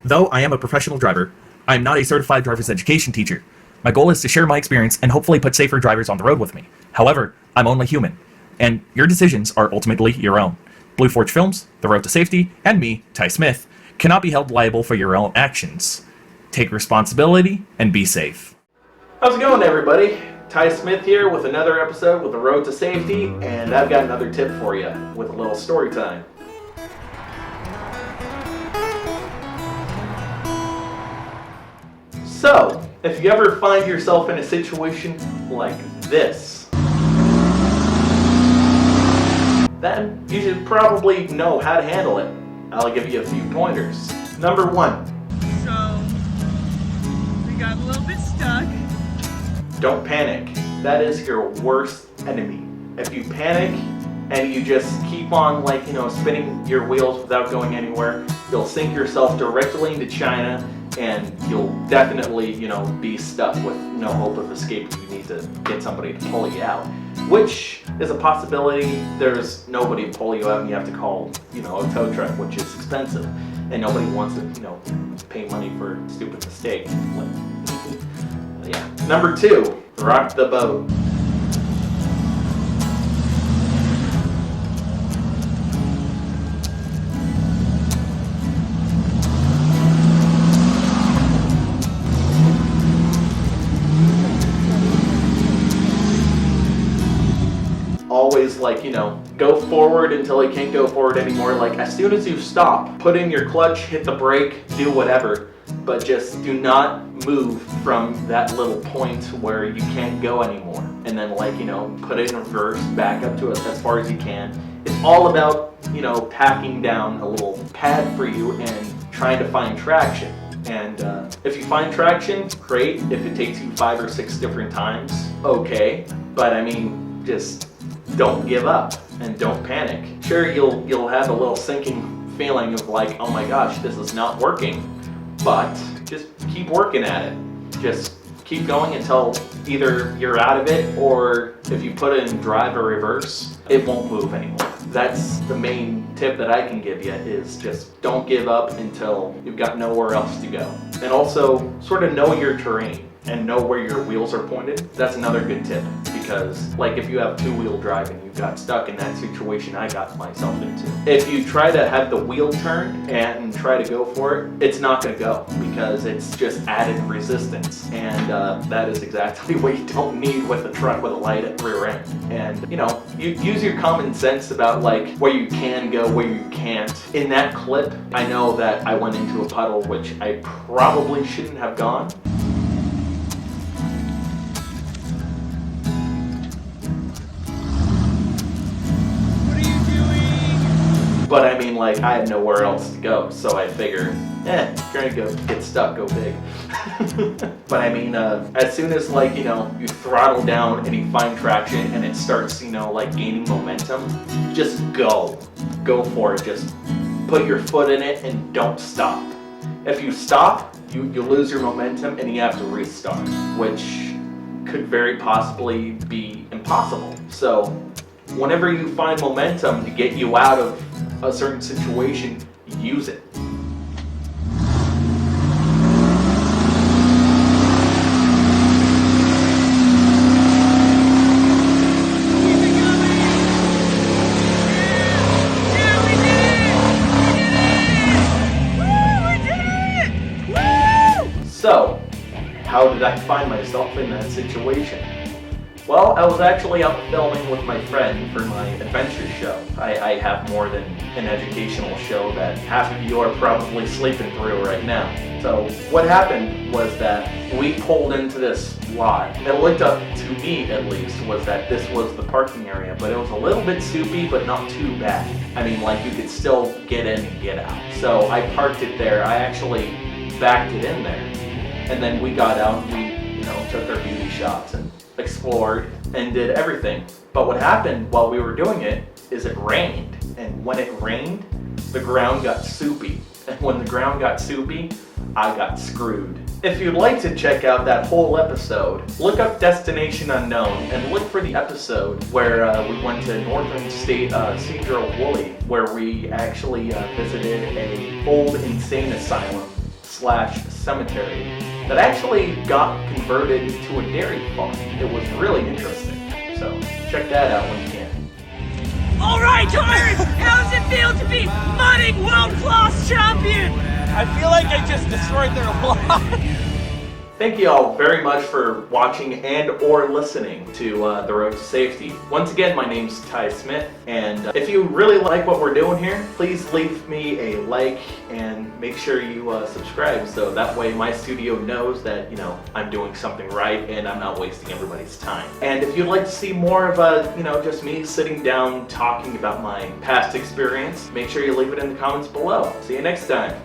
Though I am a professional driver, I am not a certified driver's education teacher. My goal is to share my experience and hopefully put safer drivers on the road with me. However, I'm only human, and your decisions are ultimately your own. Blue Forge Films, The Road to Safety, and me, Ty Smith, cannot be held liable for your own actions. Take responsibility and be safe. How's it going, everybody? Ty Smith here with another episode with The Road to Safety, and I've got another tip for you with a little story time. So, if you ever find yourself in a situation like this, then you should probably know how to handle it. I'll give you a few pointers. Number 1. So, we got a little bit stuck. Don't panic. That is your worst enemy. If you panic and you just keep on spinning your wheels without going anywhere, you'll sink yourself directly into China, and you'll definitely, be stuck with no hope of escape. You need to get somebody to pull you out, which is a possibility. There's nobody to pull you out, and you have to call, a tow truck, which is expensive, and nobody wants to, pay money for a stupid mistake. Yeah. Number 2, rock the boat. Always go forward until you can't go forward anymore. As soon as you stop, put in your clutch, hit the brake, do whatever, but just do not move from that little point where you can't go anymore. And then put it in reverse, back up to it as far as you can. It's all about, packing down a little pad for you and trying to find traction. And if you find traction, great. If it takes you 5 or 6 different times, okay. But just don't give up and don't panic. Sure, you'll have a little sinking feeling of oh my gosh, this is not working, but just keep working at it. Just keep going until either you're out of it, or if you put it in drive or reverse, it won't move anymore. That's the main tip that I can give you, is just don't give up until you've got nowhere else to go. And also sort of know your terrain and know where your wheels are pointed. That's another good tip, because if you have 2-wheel drive and you got stuck in that situation I got myself into, if you try to have the wheel turn and try to go for it, it's not going to go, because it's just added resistance, and that is exactly what you don't need with a truck with a light at rear end. And you use your common sense about where you can go, where you can't. In that clip, I know that I went into a puddle which I probably shouldn't have gone. But I had nowhere else to go, so I figured, trying to go get stuck, go big. But as soon as you throttle down and you find traction and it starts, gaining momentum, just go for it. Just put your foot in it and don't stop. If you stop, you lose your momentum and you have to restart, which could very possibly be impossible. So whenever you find momentum to get you out of a certain situation, use it. So, how did I find myself in that situation? Well, I was actually out filming with my friend for my adventure show. I have more than an educational show that half of you are probably sleeping through right now. So what happened was that we pulled into this lot. It looked up to me, at least, was that this was the parking area, but it was a little bit soupy, but not too bad. You could still get in and get out. So I parked it there. I actually backed it in there. And then we got out and we, took our beauty shots and explored and did everything. But what happened while we were doing it is it rained. And when it rained, the ground got soupy. And when the ground got soupy, I got screwed. If you'd like to check out that whole episode, look up Destination Unknown and look for the episode where we went to Northern State Cedar Woolley, where we actually visited a old insane asylum cemetery that actually got converted to a dairy farm. It was really interesting. So check that out when you can. All right, Tyrus, how does it feel to be mudding world-class champion? I feel like I just destroyed their life. Thank you all very much for watching and or listening to The Road to Safety. Once again, my name's Ty Smith, and if you really like what we're doing here, please leave me a like and make sure you subscribe, so that way my studio knows that, you know, I'm doing something right and I'm not wasting everybody's time. And if you'd like to see more of, just me sitting down talking about my past experience, make sure you leave it in the comments below. See you next time.